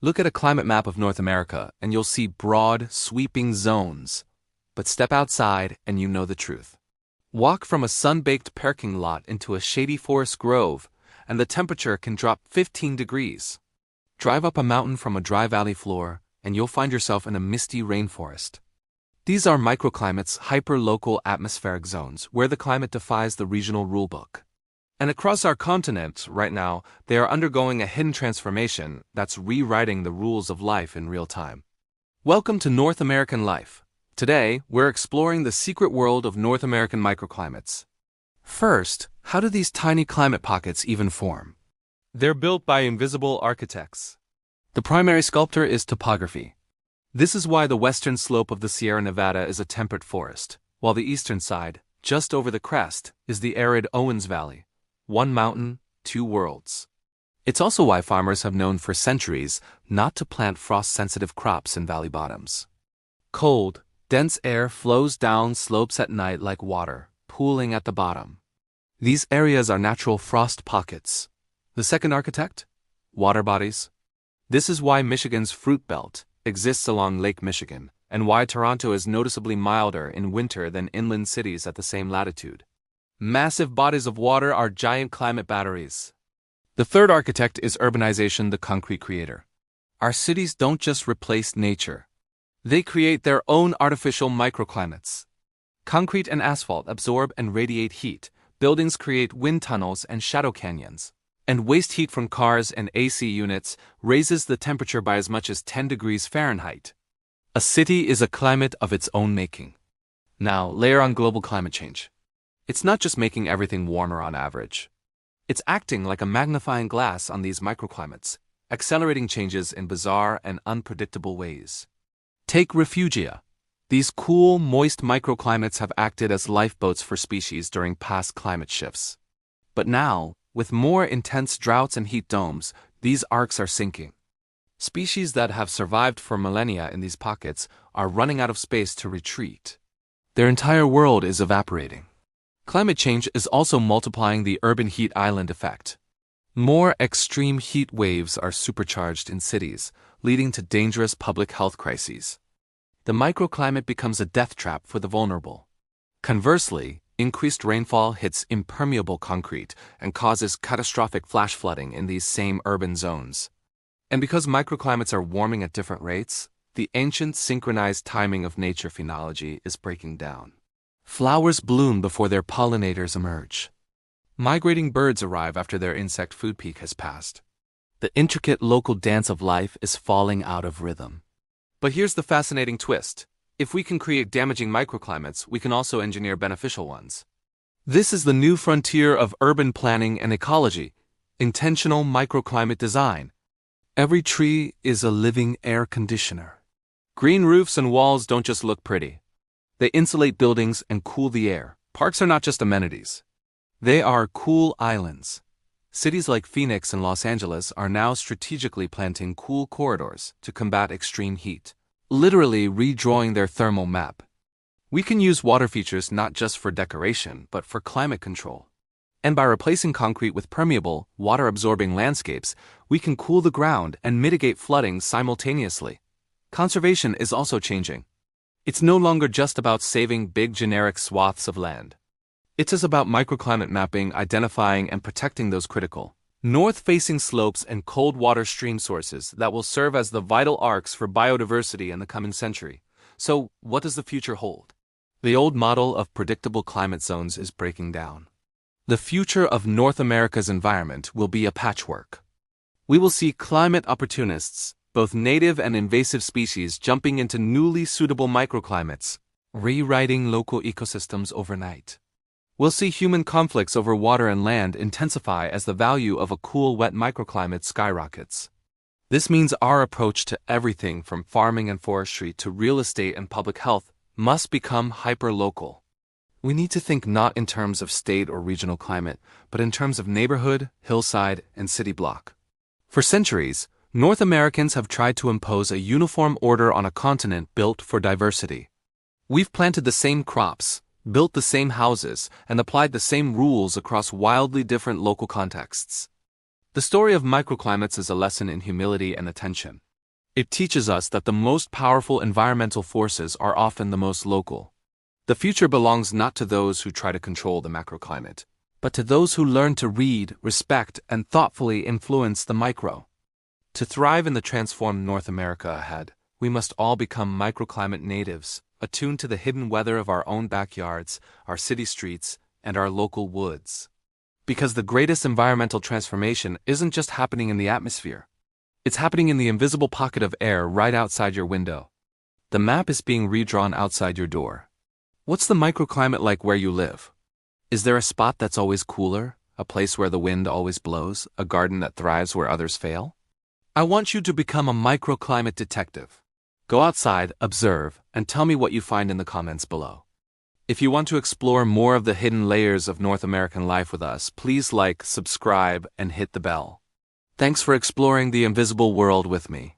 Look at a climate map of North America and you'll see broad, sweeping zones. But step outside and you know the truth. Walk from a sun-baked parking lot into a shady forest grove, and the temperature can drop 15 degrees. Drive up a mountain from a dry valley floor, and you'll find yourself in a misty rainforest. These are microclimates, hyper-local atmospheric zones, where the climate defies the regional rulebook. And across our continent, right now, they are undergoing a hidden transformation that's rewriting the rules of life in real time. Welcome to North American Life. Today, we're exploring the secret world of North American microclimates. First, how do these tiny climate pockets even form? They're built by invisible architects. The primary sculptor is topography. This is why the western slope of the Sierra Nevada is a temperate forest, while the eastern side, just over the crest, is the arid Owens Valley. One mountain, two worlds. It's also why farmers have known for centuries not to plant frost-sensitive crops in valley bottoms. Cold, dense air flows down slopes at night like water, pooling at the bottom. These areas are natural frost pockets. The second architect? Water bodies. This is why Michigan's Fruit Belt exists along Lake Michigan, and why Toronto is noticeably milder in winter than inland cities at the same latitude. Massive bodies of water are giant climate batteries. The third architect is urbanization, the concrete creator. Our cities don't just replace nature. They create their own artificial microclimates. Concrete and asphalt absorb and radiate heat. Buildings create wind tunnels and shadow canyons. And waste heat from cars and AC units raises the temperature by as much as 10 degrees Fahrenheit. A city is a climate of its own making. Now, layer on global climate change. It's not just making everything warmer on average. It's acting like a magnifying glass on these microclimates, accelerating changes in bizarre and unpredictable ways. Take refugia. These cool, moist microclimates have acted as lifeboats for species during past climate shifts. But now, with more intense droughts and heat domes, these arcs are sinking. Species that have survived for millennia in these pockets are running out of space to retreat. Their entire world is evaporating. Climate change is also multiplying the urban heat island effect. More extreme heat waves are supercharged in cities, leading to dangerous public health crises. The microclimate becomes a death trap for the vulnerable. Conversely, increased rainfall hits impermeable concrete and causes catastrophic flash flooding in these same urban zones. And because microclimates are warming at different rates, the ancient synchronized timing of nature phenology is breaking down. Flowers bloom before their pollinators emerge. Migrating birds arrive after their insect food peak has passed. The intricate local dance of life is falling out of rhythm. But here's the fascinating twist. If we can create damaging microclimates, we can also engineer beneficial ones. This is the new frontier of urban planning and ecology, intentional microclimate design. Every tree is a living air conditioner. Green roofs and walls don't just look pretty. They insulate buildings and cool the air. Parks are not just amenities. They are cool islands. Cities like Phoenix and Los Angeles are now strategically planting cool corridors to combat extreme heat, literally redrawing their thermal map. We can use water features not just for decoration, but for climate control. And by replacing concrete with permeable, water-absorbing landscapes, we can cool the ground and mitigate flooding simultaneously. Conservation is also changing. It's no longer just about saving big generic swaths of land. It is about microclimate mapping, identifying and protecting those critical, north-facing slopes and cold water stream sources that will serve as the vital arcs for biodiversity in the coming century. So, what does the future hold? The old model of predictable climate zones is breaking down. The future of North America's environment will be a patchwork. We will see climate opportunists, both native and invasive species, jumping into newly suitable microclimates, rewriting local ecosystems overnight. We'll see human conflicts over water and land intensify as the value of a cool, wet microclimate skyrockets. This means our approach to everything from farming and forestry to real estate and public health must become hyper-local. We need to think not in terms of state or regional climate, but in terms of neighborhood, hillside, and city block. For centuries, North Americans have tried to impose a uniform order on a continent built for diversity. We've planted the same crops, built the same houses, and applied the same rules across wildly different local contexts. The story of microclimates is a lesson in humility and attention. It teaches us that the most powerful environmental forces are often the most local. The future belongs not to those who try to control the macroclimate, but to those who learn to read, respect, and thoughtfully influence the micro. To thrive in the transformed North America ahead, we must all become microclimate natives, attuned to the hidden weather of our own backyards, our city streets, and our local woods. Because the greatest environmental transformation isn't just happening in the atmosphere. It's happening in the invisible pocket of air right outside your window. The map is being redrawn outside your door. What's the microclimate like where you live? Is there a spot that's always cooler, a place where the wind always blows, a garden that thrives where others fail? I want you to become a microclimate detective. Go outside, observe, and tell me what you find in the comments below. If you want to explore more of the hidden layers of North American life with us, please like, subscribe, and hit the bell. Thanks for exploring the invisible world with me.